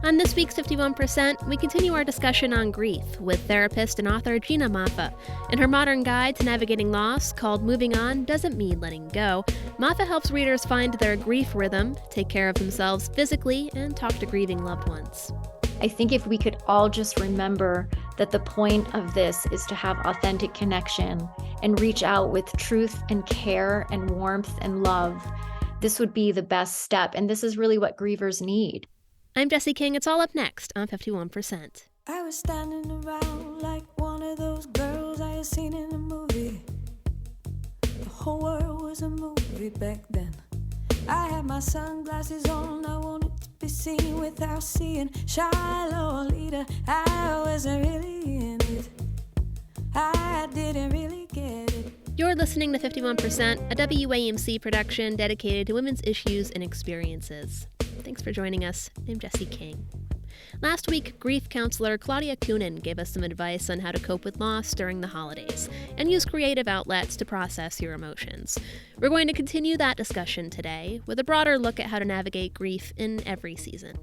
On this week's 51%, we continue our discussion on grief with therapist and author Gina Moffa. In her modern guide to navigating loss called Moving On Doesn't Mean Letting Go, Moffa helps readers find their grief rhythm, take care of themselves physically, and talk to grieving loved ones. I think if we could all just remember that the point of this is to have authentic connection and reach out with truth and care and warmth and love, this would be the best step. And this is really what grievers need. I'm Jessie King. It's all up next on 51%. I was standing around like one of those girls I had seen in a movie. The whole world was a movie back then. I had my sunglasses on, I wanted to be seen without seeing shy Lolita. I wasn't really in it, I didn't really get it. You're listening to 51%, a WAMC production dedicated to women's issues and experiences. Thanks for joining us. I'm Jessie King. Last week, grief counselor Claudia Kunin gave us some advice on how to cope with loss during the holidays and use creative outlets to process your emotions. We're going to continue that discussion today with a broader look at how to navigate grief in every season.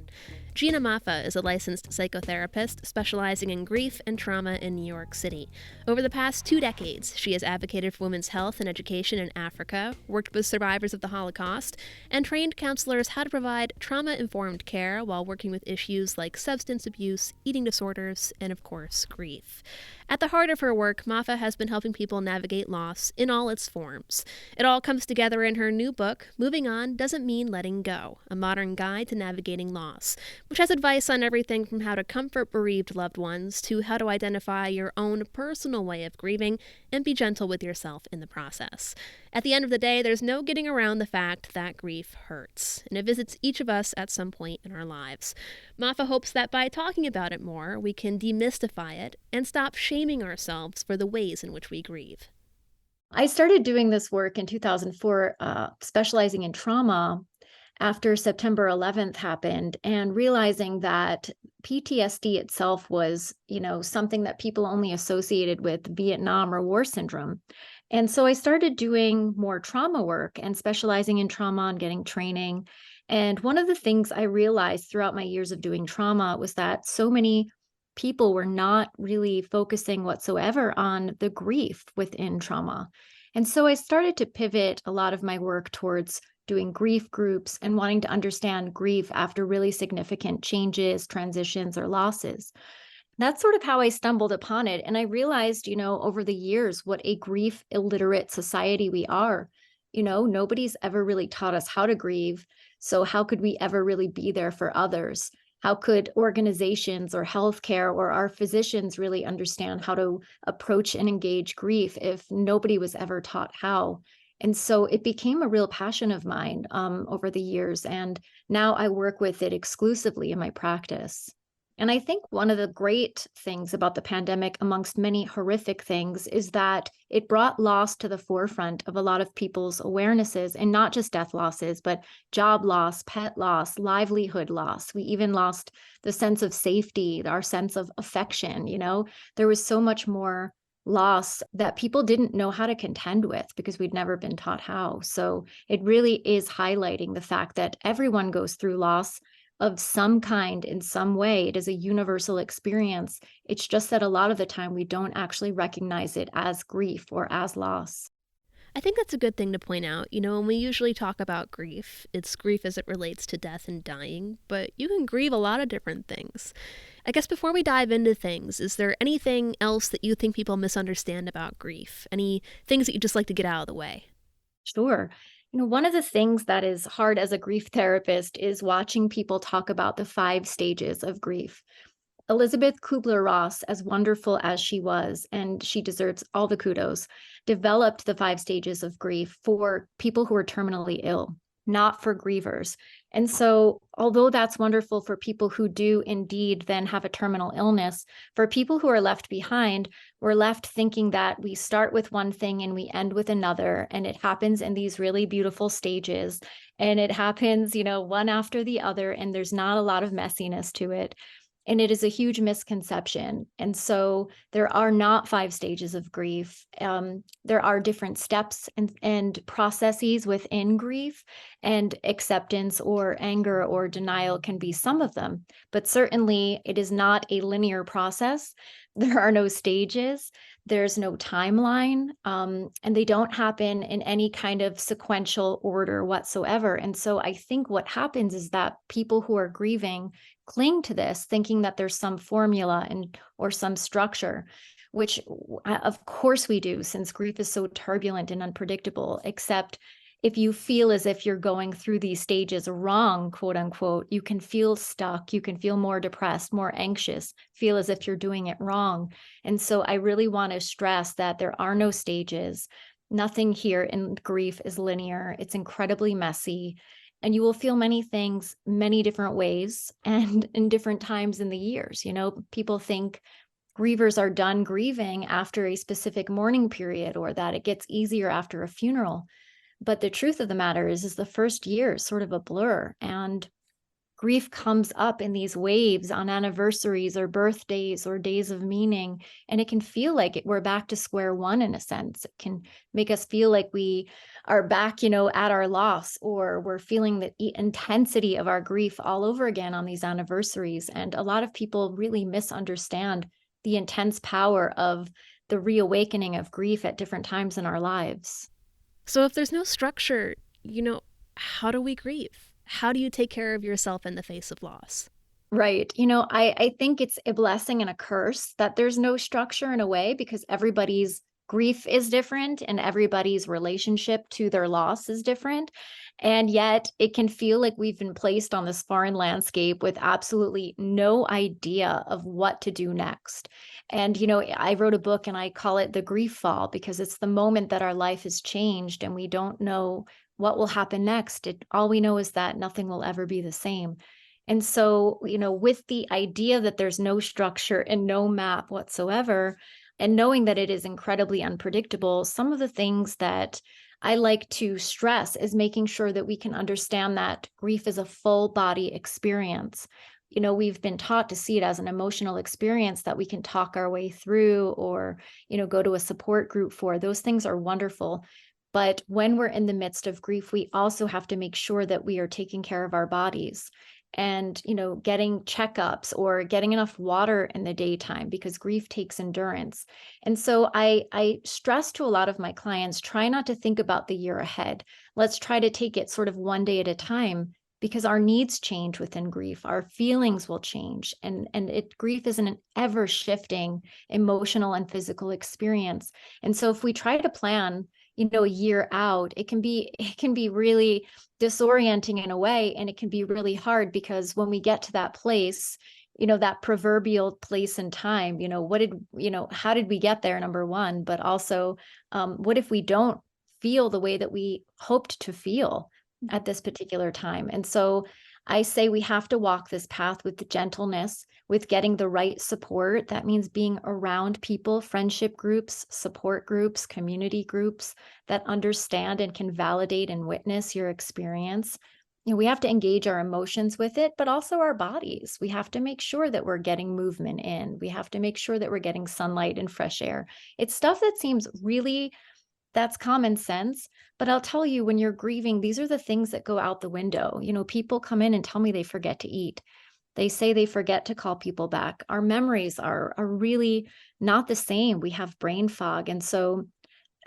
Gina Moffa is a licensed psychotherapist specializing in grief and trauma in New York City. Over the past 2 decades, she has advocated for women's health and education in Africa, worked with survivors of the Holocaust, and trained counselors how to provide trauma-informed care while working with issues like substance abuse, eating disorders, and, of course, grief. At the heart of her work, Moffa has been helping people navigate loss in all its forms. It all comes together in her new book, Moving On Doesn't Mean Letting Go, a modern guide to navigating loss, which has advice on everything from how to comfort bereaved loved ones to how to identify your own personal way of grieving and be gentle with yourself in the process. At the end of the day, there's no getting around the fact that grief hurts, and it visits each of us at some point in our lives. Moffa hopes that by talking about it more, we can demystify it and stop shaming ourselves for the ways in which we grieve. I started doing this work in 2004, specializing in trauma after September 11th happened, and realizing that PTSD itself was, something that people only associated with Vietnam or war syndrome. And so I started doing more trauma work and specializing in trauma and getting training. And one of the things I realized throughout my years of doing trauma was that so many people were not really focusing whatsoever on the grief within trauma. And so I started to pivot a lot of my work towards doing grief groups and wanting to understand grief after really significant changes, transitions, or losses. That's sort of how I stumbled upon it. And I realized, over the years, what a grief illiterate society we are. Nobody's ever really taught us how to grieve. So how could we ever really be there for others? How could organizations or healthcare or our physicians really understand how to approach and engage grief if nobody was ever taught how? And so it became a real passion of mine over the years. And now I work with it exclusively in my practice. And I think one of the great things about the pandemic, amongst many horrific things, is that it brought loss to the forefront of a lot of people's awarenesses, and not just death losses, but job loss, pet loss, livelihood loss. We even lost the sense of safety, our sense of affection. There was so much more loss that people didn't know how to contend with because we'd never been taught how. So it really is highlighting the fact that everyone goes through loss of some kind in some way. It is a universal experience. It's just that a lot of the time we don't actually recognize it as grief or as loss. I think that's a good thing to point out. When we usually talk about grief, it's grief as it relates to death and dying, but you can grieve a lot of different things. I guess before we dive into things, is there anything else that you think people misunderstand about grief? Any things that you'd just like to get out of the way? Sure. One of the things that is hard as a grief therapist is watching people talk about the 5 stages of grief. Elizabeth Kubler-Ross, as wonderful as she was, and she deserves all the kudos, developed the 5 stages of grief for people who are terminally ill, not for grievers. And so, although that's wonderful for people who do indeed then have a terminal illness, for people who are left behind, we're left thinking that we start with one thing and we end with another, and it happens in these really beautiful stages, and it happens, one after the other, and there's not a lot of messiness to it. And it is a huge misconception. And so there are not 5 stages of grief. There are different steps and processes within grief, and acceptance or anger or denial can be some of them. But certainly it is not a linear process. There are no stages. There's no timeline, and they don't happen in any kind of sequential order whatsoever. And so I think what happens is that people who are grieving cling to this, thinking that there's some formula or some structure, which of course we do, since grief is so turbulent and unpredictable. Except if you feel as if you're going through these stages wrong, quote unquote, you can feel stuck, you can feel more depressed, more anxious, feel as if you're doing it wrong. And so I really want to stress that there are no stages. Nothing here in grief is linear. It's incredibly messy. And you will feel many things many different ways and in different times in the years. People think grievers are done grieving after a specific mourning period, or that it gets easier after a funeral. But the truth of the matter is the first year is sort of a blur, and grief comes up in these waves on anniversaries or birthdays or days of meaning. And it can feel like we're back to square one in a sense. It can make us feel like we are back, at our loss, or we're feeling the intensity of our grief all over again on these anniversaries. And a lot of people really misunderstand the intense power of the reawakening of grief at different times in our lives. So if there's no structure, how do we grieve? How do you take care of yourself in the face of loss? Right. I think it's a blessing and a curse that there's no structure in a way, because everybody's grief is different and everybody's relationship to their loss is different. And yet it can feel like we've been placed on this foreign landscape with absolutely no idea of what to do next. And, I wrote a book and I call it The Grief Fall, because it's the moment that our life has changed and we don't know what will happen next. All we know is that nothing will ever be the same. And so, with the idea that there's no structure and no map whatsoever, and knowing that it is incredibly unpredictable, some of the things that I like to stress is making sure that we can understand that grief is a full body experience. We've been taught to see it as an emotional experience that we can talk our way through, or, go to a support group for. Those things are wonderful. But when we're in the midst of grief, we also have to make sure that we are taking care of our bodies and, getting checkups or getting enough water in the daytime, because grief takes endurance. And so I stress to a lot of my clients, try not to think about the year ahead. Let's try to take it sort of one day at a time, because our needs change within grief. Our feelings will change. And grief is an ever shifting emotional and physical experience. And so if we try to plan, a year out, it can be really disorienting in a way, and it can be really hard, because when we get to that place, that proverbial place and time, how did we get there, number one, but also what if we don't feel the way that we hoped to feel at this particular time? And so I say we have to walk this path with gentleness, with getting the right support. That means being around people, friendship groups, support groups, community groups that understand and can validate and witness your experience. We have to engage our emotions with it, but also our bodies. We have to make sure that we're getting movement in. We have to make sure that we're getting sunlight and fresh air. It's stuff that seems that's common sense. But I'll tell you, when you're grieving, these are the things that go out the window. People come in and tell me they forget to eat. They say they forget to call people back. Our memories are really not the same. We have brain fog. And so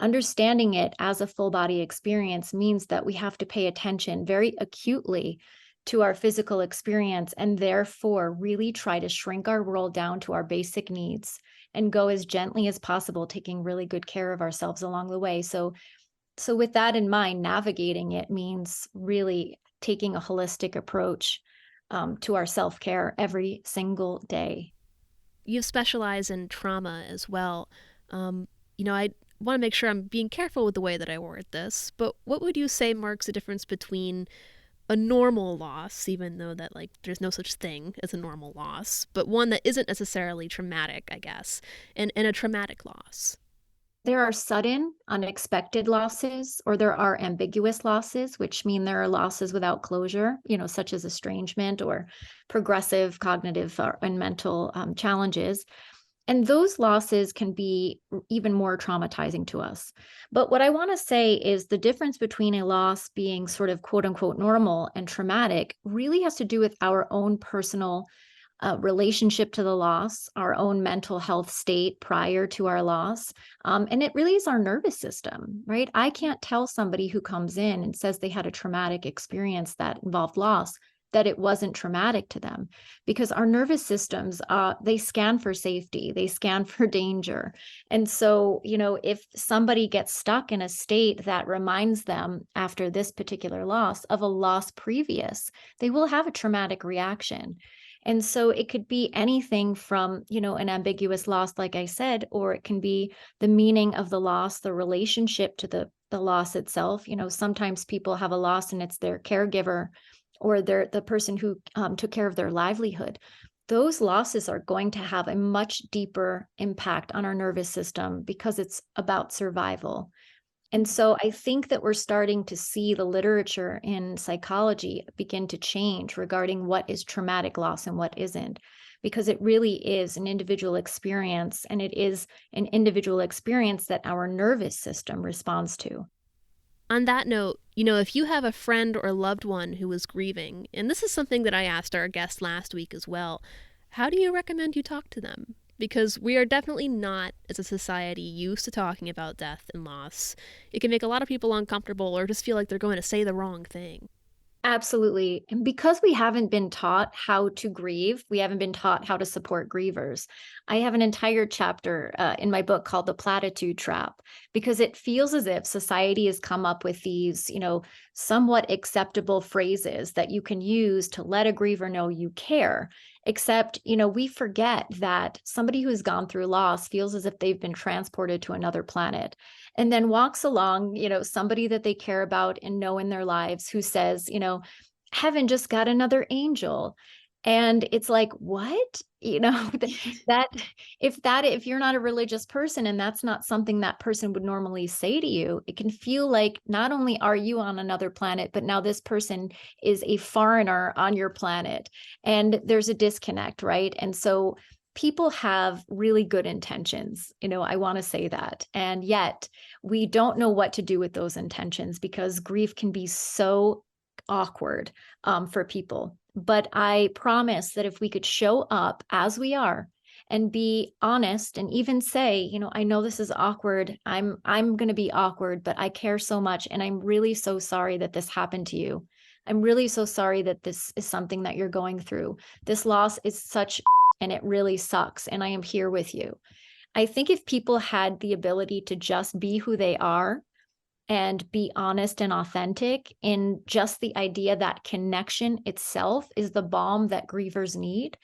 understanding it as a full body experience means that we have to pay attention very acutely to our physical experience, and therefore really try to shrink our world down to our basic needs and go as gently as possible, taking really good care of ourselves along the way. So with that in mind, navigating it means really taking a holistic approach to our self-care every single day. You specialize in trauma as well. I want to make sure I'm being careful with the way that I word this, but what would you say marks the difference between a normal loss, even though that there's no such thing as a normal loss, but one that isn't necessarily traumatic, I guess, and a traumatic loss? There are sudden, unexpected losses, or there are ambiguous losses, which mean there are losses without closure, such as estrangement or progressive cognitive and mental challenges. And those losses can be even more traumatizing to us. But what I want to say is the difference between a loss being sort of quote unquote normal and traumatic really has to do with our own personal relationship to the loss, our own mental health state prior to our loss. And it really is our nervous system, right? I can't tell somebody who comes in and says they had a traumatic experience that involved loss that it wasn't traumatic to them, because our nervous systems, they scan for safety, they scan for danger. And so, if somebody gets stuck in a state that reminds them after this particular loss of a loss previous, they will have a traumatic reaction. And so it could be anything from, an ambiguous loss, like I said, or it can be the meaning of the loss, the relationship to the loss itself. Sometimes people have a loss and it's their caregiver or the person who took care of their livelihood. Those losses are going to have a much deeper impact on our nervous system because it's about survival. And so I think that we're starting to see the literature in psychology begin to change regarding what is traumatic loss and what isn't, because it really is an individual experience, and it is an individual experience that our nervous system responds to. On that note, if you have a friend or loved one who is grieving, and this is something that I asked our guest last week as well, how do you recommend you talk to them? Because we are definitely not, as a society, used to talking about death and loss. It can make a lot of people uncomfortable or just feel like they're going to say the wrong thing. Absolutely. And because we haven't been taught how to grieve, we haven't been taught how to support grievers. I have an entire chapter in my book called The Platitude Trap, because it feels as if society has come up with these, somewhat acceptable phrases that you can use to let a griever know you care. Except, we forget that somebody who's gone through loss feels as if they've been transported to another planet, and then walks along, somebody that they care about and know in their lives who says, heaven just got another angel. And it's like, what? That if you're not a religious person and that's not something that person would normally say to you, it can feel like not only are you on another planet, but now this person is a foreigner on your planet, and there's a disconnect, right? And so people have really good intentions, I want to say that. And yet we don't know what to do with those intentions because grief can be so awkward for people. But I promise that if we could show up as we are and be honest and even say, I know this is awkward. I'm going to be awkward, but I care so much. And I'm really so sorry that this happened to you. I'm really so sorry that this is something that you're going through. This loss is such and it really sucks. And I am here with you. I think if people had the ability to just be who they are and be honest and authentic in just the idea that connection itself is the balm that grievers need,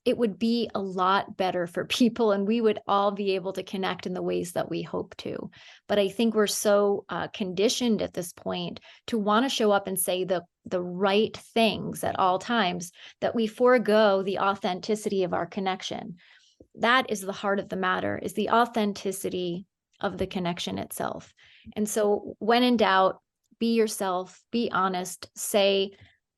it would be a lot better for people, and we would all be able to connect in the ways that we hope to. But I think we're so conditioned at this point to want to show up and say the right things at all times that we forego the authenticity of our connection. That is the heart of the matter, is the authenticity of the connection itself. And so when in doubt, be yourself, be honest, say,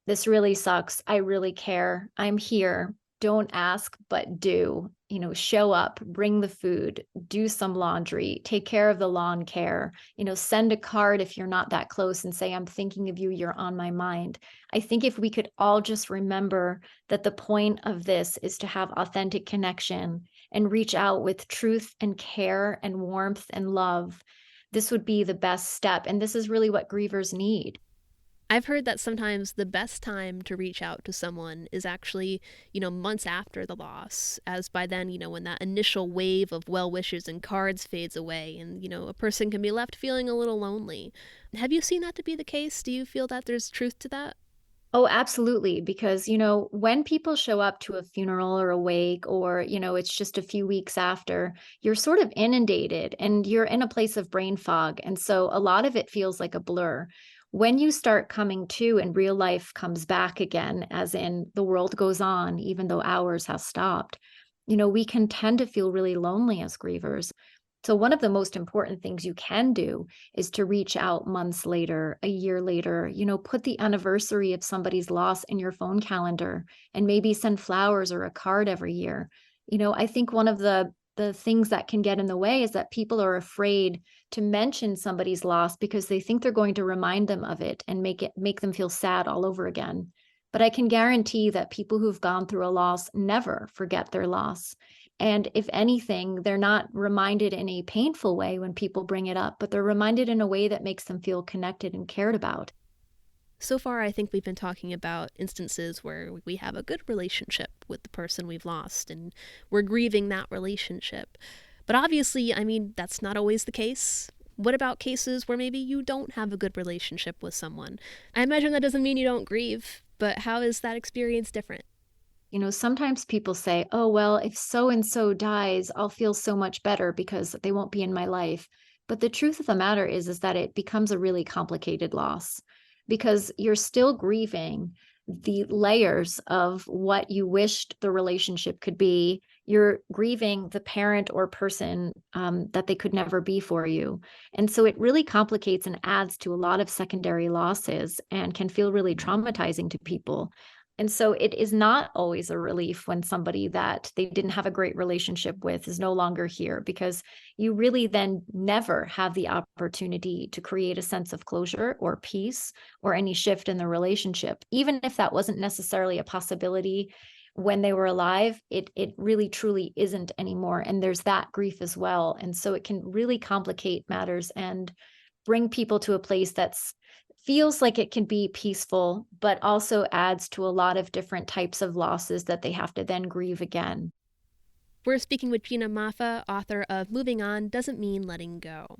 this really sucks. I really care. I'm here. Don't ask, but do, show up, bring the food, do some laundry, take care of the lawn care, send a card if you're not that close and say, I'm thinking of you, you're on my mind. I think if we could all just remember that the point of this is to have authentic connection and reach out with truth and care and warmth and love, this would be the best step. And this is really what grievers need. I've heard that sometimes the best time to reach out to someone is actually, months after the loss, as by then, when that initial wave of well wishes and cards fades away and, a person can be left feeling a little lonely. Have you seen that to be the case? Do you feel that there's truth to that? Oh, absolutely. Because, when people show up to a funeral or a wake, or, it's just a few weeks after, you're sort of inundated and you're in a place of brain fog. And so a lot of it feels like a blur. When you start coming to and real life comes back again, as in the world goes on, even though ours has stopped, we can tend to feel really lonely as grievers. So one of the most important things you can do is to reach out months later, a year later, put the anniversary of somebody's loss in your phone calendar and maybe send flowers or a card every year. I think one of the things that can get in the way is that people are afraid to mention somebody's loss because they think they're going to remind them of it and make them feel sad all over again. But I can guarantee that people who've gone through a loss never forget their loss. And if anything, they're not reminded in a painful way when people bring it up, but they're reminded in a way that makes them feel connected and cared about. So far, I think we've been talking about instances where we have a good relationship with the person we've lost and we're grieving that relationship. But obviously, that's not always the case. What about cases where maybe you don't have a good relationship with someone? I imagine that doesn't mean you don't grieve, but how is that experience different? Sometimes people say, oh, well, if so-and-so dies, I'll feel so much better because they won't be in my life. But the truth of the matter is that it becomes a really complicated loss because you're still grieving the layers of what you wished the relationship could be. You're grieving the parent or person that they could never be for you. And so it really complicates and adds to a lot of secondary losses and can feel really traumatizing to people. And so it is not always a relief when somebody that they didn't have a great relationship with is no longer here, because you really then never have the opportunity to create a sense of closure or peace or any shift in the relationship. Even if that wasn't necessarily a possibility when they were alive, it really truly isn't anymore. And there's that grief as well. And so it can really complicate matters and bring people to a place that's feels like it can be peaceful, but also adds to a lot of different types of losses that they have to then grieve again. We're speaking with Gina Moffa, author of Moving On Doesn't Mean Letting Go.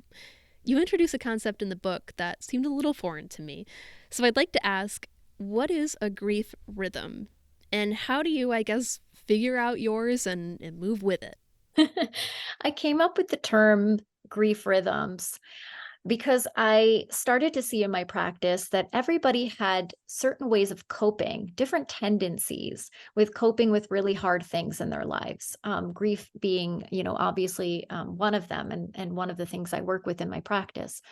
You introduce a concept in the book that seemed a little foreign to me. So I'd like to ask, what is a grief rhythm? And how do you, figure out yours and move with it? I came up with the term grief rhythms because I started to see in my practice that everybody had certain ways of coping, different tendencies with coping with really hard things in their lives. Grief being, obviously one of them and one of the things I work with in my practice.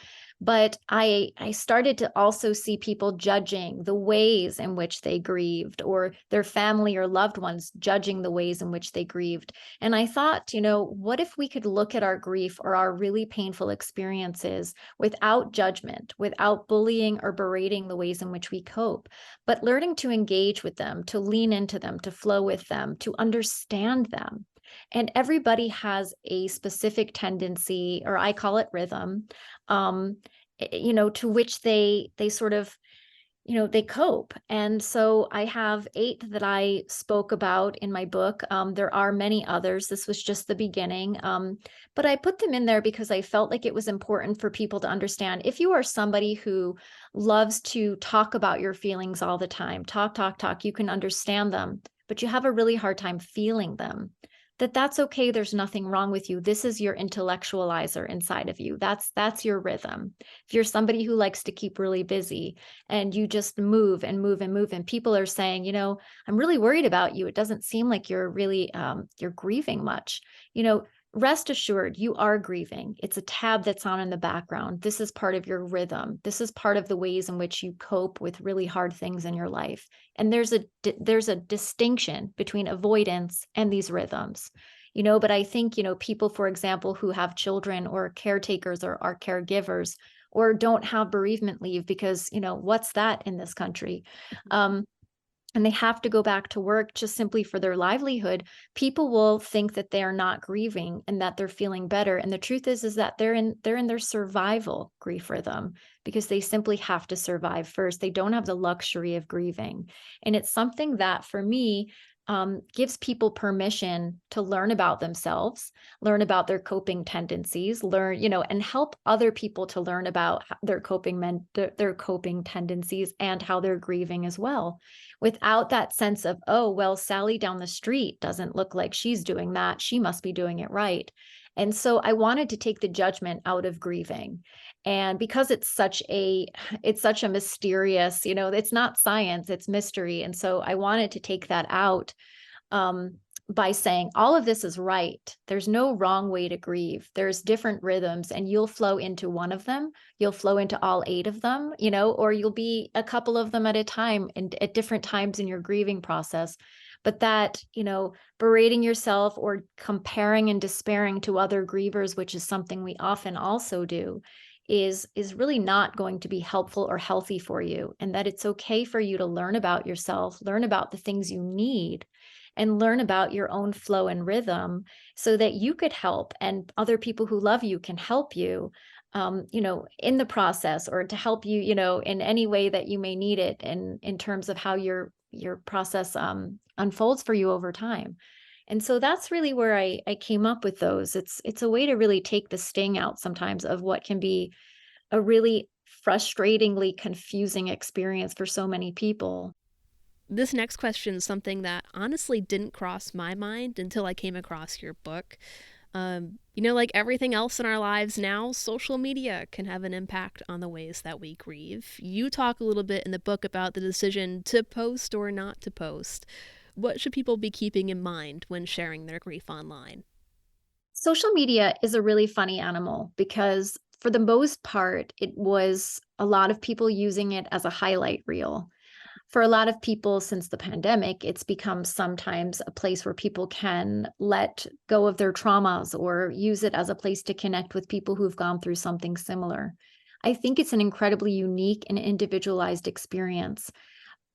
But I started to also see people judging the ways in which they grieved, or their family or loved ones judging the ways in which they grieved. And I thought, what if we could look at our grief or our really painful experiences without judgment, without bullying or berating the ways in which we cope, but learning to engage with them, to lean into them, to flow with them, to understand them. And everybody has a specific tendency, or I call it rhythm, to which they sort of, they cope. And so I have 8 that I spoke about in my book. There are many others. This was just the beginning. But I put them in there because I felt like it was important for people to understand. If you are somebody who loves to talk about your feelings all the time, talk, you can understand them, but you have a really hard time feeling them, that's okay. There's nothing wrong with you. This is your intellectualizer inside of you. That's your rhythm. If you're somebody who likes to keep really busy and you just move and move and move, and people are saying, I'm really worried about you. It doesn't seem like you're really, you're grieving much. Rest assured, you are grieving. It's a tab that's on in the background. This is part of your rhythm. This is part of the ways in which you cope with really hard things in your life. And there's a distinction between avoidance and these rhythms. But I think, people, for example, who have children or caretakers or are caregivers or don't have bereavement leave because, what's that in this country? And they have to go back to work just simply for their livelihood, people will think that they are not grieving and that they're feeling better. And the truth is that they're in their survival grief rhythm because they simply have to survive first. They don't have the luxury of grieving. And it's something that for me gives people permission to learn about themselves, learn about their coping tendencies, and help other people to learn about their coping tendencies and how they're grieving as well, without that sense of, oh, well, Sally down the street doesn't look like she's doing that. She must be doing it right. And so I wanted to take the judgment out of grieving. And because it's such a mysterious, it's not science, it's mystery. And so I wanted to take that out. by saying all of this is right. There's no wrong way to grieve. There's different rhythms, and you'll flow into one of them. You'll flow into all 8 of them, or you'll be a couple of them at a time and at different times in your grieving process. But that, berating yourself or comparing and despairing to other grievers, which is something we often also do, is really not going to be helpful or healthy for you. And that it's okay for you to learn about yourself, learn about the things you need, and learn about your own flow and rhythm so that you could help and other people who love you can help you, in the process, or to help you, in any way that you may need it in terms of how your process unfolds for you over time. And so that's really where I came up with those. It's a way to really take the sting out sometimes of what can be a really frustratingly confusing experience for so many people. This next question is something that honestly didn't cross my mind until I came across your book. Like everything else in our lives now, social media can have an impact on the ways that we grieve. You talk a little bit in the book about the decision to post or not to post. What should people be keeping in mind when sharing their grief online? Social media is a really funny animal because for the most part, it was a lot of people using it as a highlight reel. For a lot of people since the pandemic, it's become sometimes a place where people can let go of their traumas or use it as a place to connect with people who've gone through something similar. I think it's an incredibly unique and individualized experience.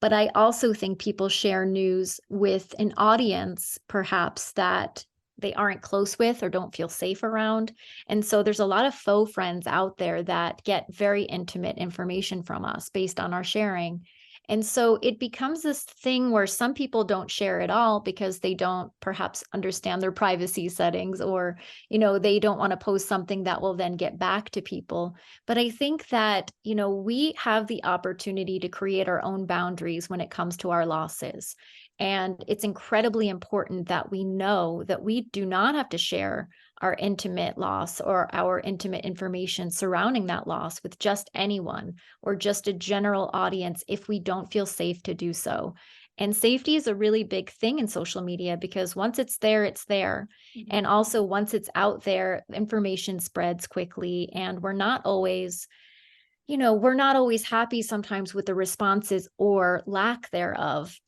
But I also think people share news with an audience, perhaps, that they aren't close with or don't feel safe around. And so there's a lot of faux friends out there that get very intimate information from us based on our sharing. And so it becomes this thing where some people don't share at all because they don't perhaps understand their privacy settings, or, they don't want to post something that will then get back to people. But I think that, we have the opportunity to create our own boundaries when it comes to our losses. And it's incredibly important that we know that we do not have to share our intimate loss or our intimate information surrounding that loss with just anyone or just a general audience if we don't feel safe to do so. And safety is a really big thing in social media because once it's there, it's there. Mm-hmm. And also once it's out there, information spreads quickly, and we're not always happy sometimes with the responses or lack thereof,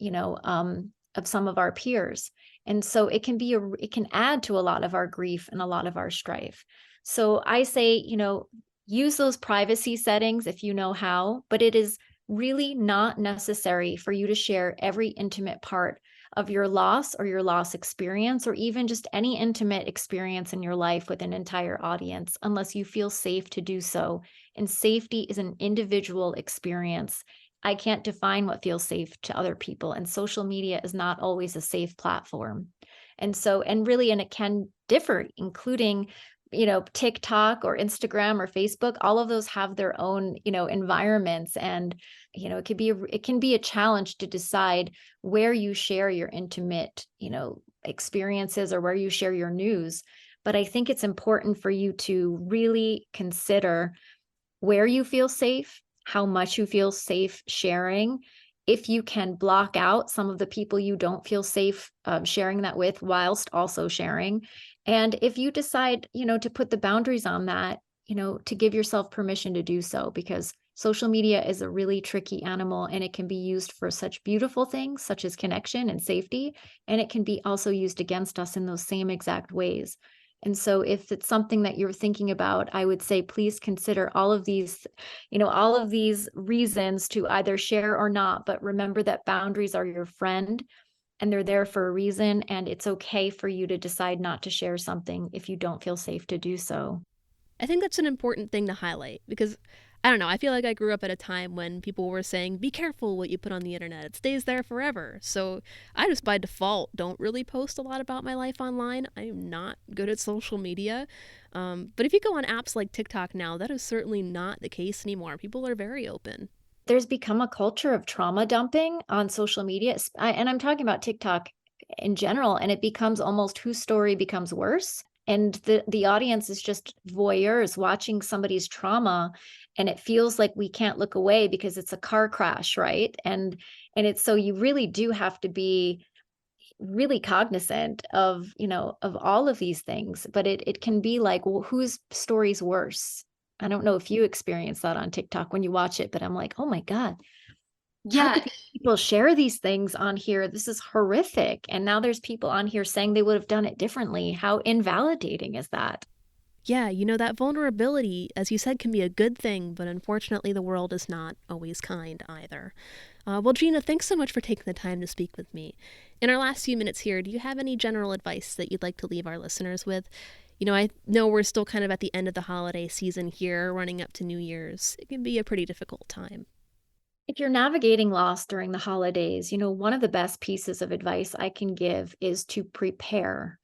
of some of our peers. And so it can add to a lot of our grief and a lot of our strife. So I say, use those privacy settings if you know how, but it is really not necessary for you to share every intimate part of your loss or your loss experience, or even just any intimate experience in your life with an entire audience, unless you feel safe to do so. And safety is an individual experience. I can't define what feels safe to other people, and social media is not always a safe platform. And it can differ, including, TikTok or Instagram or Facebook. All of those have their own, environments, and, it can be a challenge to decide where you share your intimate, experiences or where you share your news. But I think it's important for you to really consider where you feel safe, how much you feel safe sharing, if you can block out some of the people you don't feel safe sharing that with whilst also sharing. And if you decide, to put the boundaries on that, to give yourself permission to do so, because social media is a really tricky animal, and it can be used for such beautiful things such as connection and safety. And it can be also used against us in those same exact ways. And so if it's something that you're thinking about, I would say, please consider all of these reasons to either share or not. But remember that boundaries are your friend, and they're there for a reason. And it's okay for you to decide not to share something if you don't feel safe to do so. I think that's an important thing to highlight because, I don't know, I feel like I grew up at a time when people were saying, be careful what you put on the internet. It stays there forever. So I just by default don't really post a lot about my life online. I'm not good at social media. But if you go on apps like TikTok now, that is certainly not the case anymore. People are very open. There's become a culture of trauma dumping on social media. And I'm talking about TikTok in general, and it becomes almost whose story becomes worse. And the audience is just voyeurs watching somebody's trauma, and it feels like we can't look away because it's a car crash, right? And it's so you really do have to be, really cognizant of, of all of these things, but it can be like, well, whose story's worse? I don't know if you experience that on TikTok when you watch it, but I'm like, oh my God, how could people share these things on here? This is horrific. And now there's people on here saying they would have done it differently. How invalidating is that? Yeah, that vulnerability, as you said, can be a good thing, but unfortunately the world is not always kind either. Well, Gina, thanks so much for taking the time to speak with me. In our last few minutes here, do you have any general advice that you'd like to leave our listeners with? I know we're still kind of at the end of the holiday season here, running up to New Year's. It can be a pretty difficult time. If you're navigating loss during the holidays, one of the best pieces of advice I can give is to prepare.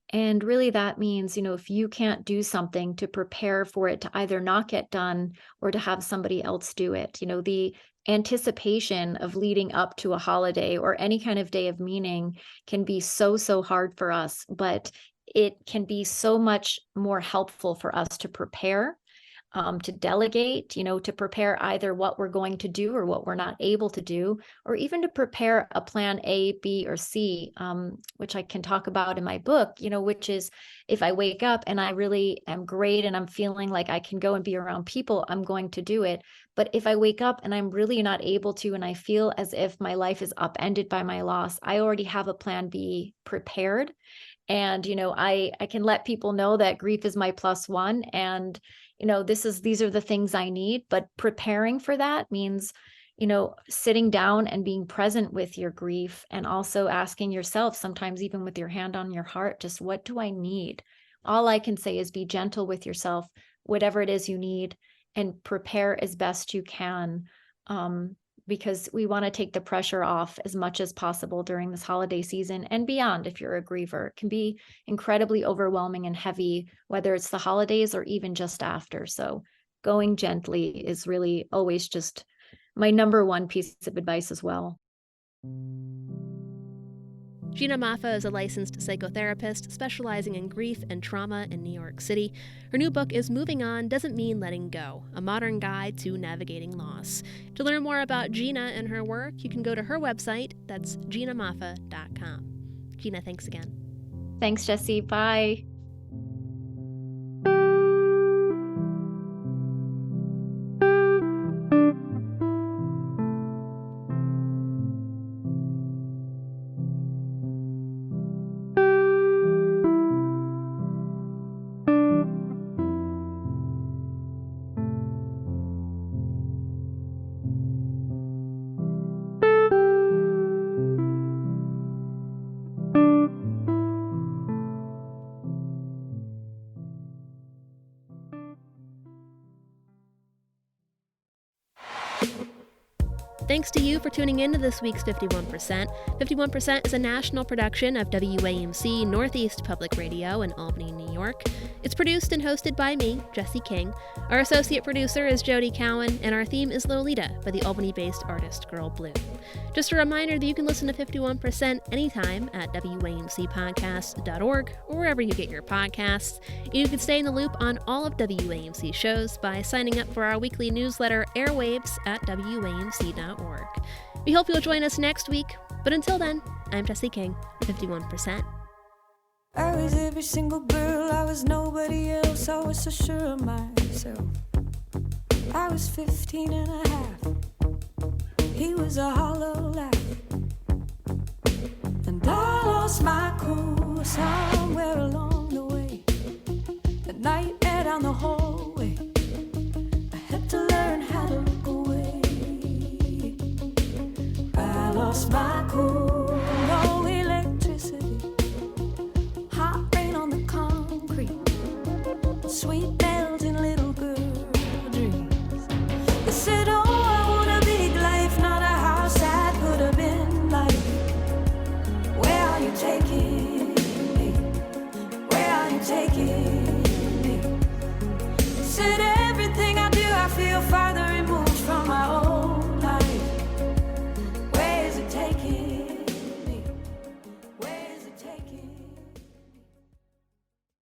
And really that means, if you can't do something, to prepare for it to either not get done or to have somebody else do it. The anticipation of leading up to a holiday or any kind of day of meaning can be so hard for us, but it can be so much more helpful for us to prepare, to delegate, to prepare either what we're going to do or what we're not able to do, or even to prepare a plan A, B, or C, which I can talk about in my book, which is if I wake up and I really am great and I'm feeling like I can go and be around people, I'm going to do it. But if I wake up and I'm really not able to, and I feel as if my life is upended by my loss, I already have a plan B prepared. And, I can let people know that grief is my +1. And, these are the things I need, but preparing for that means, sitting down and being present with your grief, and also asking yourself, sometimes even with your hand on your heart, just what do I need? All I can say is be gentle with yourself, whatever it is you need, and prepare as best you can. Because we want to take the pressure off as much as possible during this holiday season and beyond. If you're a griever, it can be incredibly overwhelming and heavy, whether it's the holidays or even just after. So going gently is really always just my number one piece of advice as well. Gina Moffa is a licensed psychotherapist specializing in grief and trauma in New York City. Her new book is Moving On Doesn't Mean Letting Go, a modern guide to navigating loss. To learn more about Gina and her work, you can go to her website. That's ginamoffa.com. Gina, thanks again. Thanks, Jessie. Bye. Thanks to you for tuning in to this week's 51%. 51% is a national production of WAMC Northeast Public Radio in Albany, New York. It's produced and hosted by me, Jesse King. Our associate producer is Jody Cowan, and our theme is Lolita by the Albany-based artist Girl Blue. Just a reminder that you can listen to 51% anytime at WAMCpodcasts.org or wherever you get your podcasts. And you can stay in the loop on all of WAMC shows by signing up for our weekly newsletter Airwaves at WAMC.org. We hope you'll join us next week, but until then, I'm Jesse King, 51%. I was every single girl, I was nobody else, I was so sure of myself. I was 15 and a half, he was a hollow laugh. And I lost my cool somewhere along the way. The nightmare down the hallway, I had to learn how to look away. I lost my cool, no electricity, hot rain on the concrete, sweet melting little girl dreams. They said, oh, I want a big life, not a house that could have been like. Where are you taking me? Where are you taking me?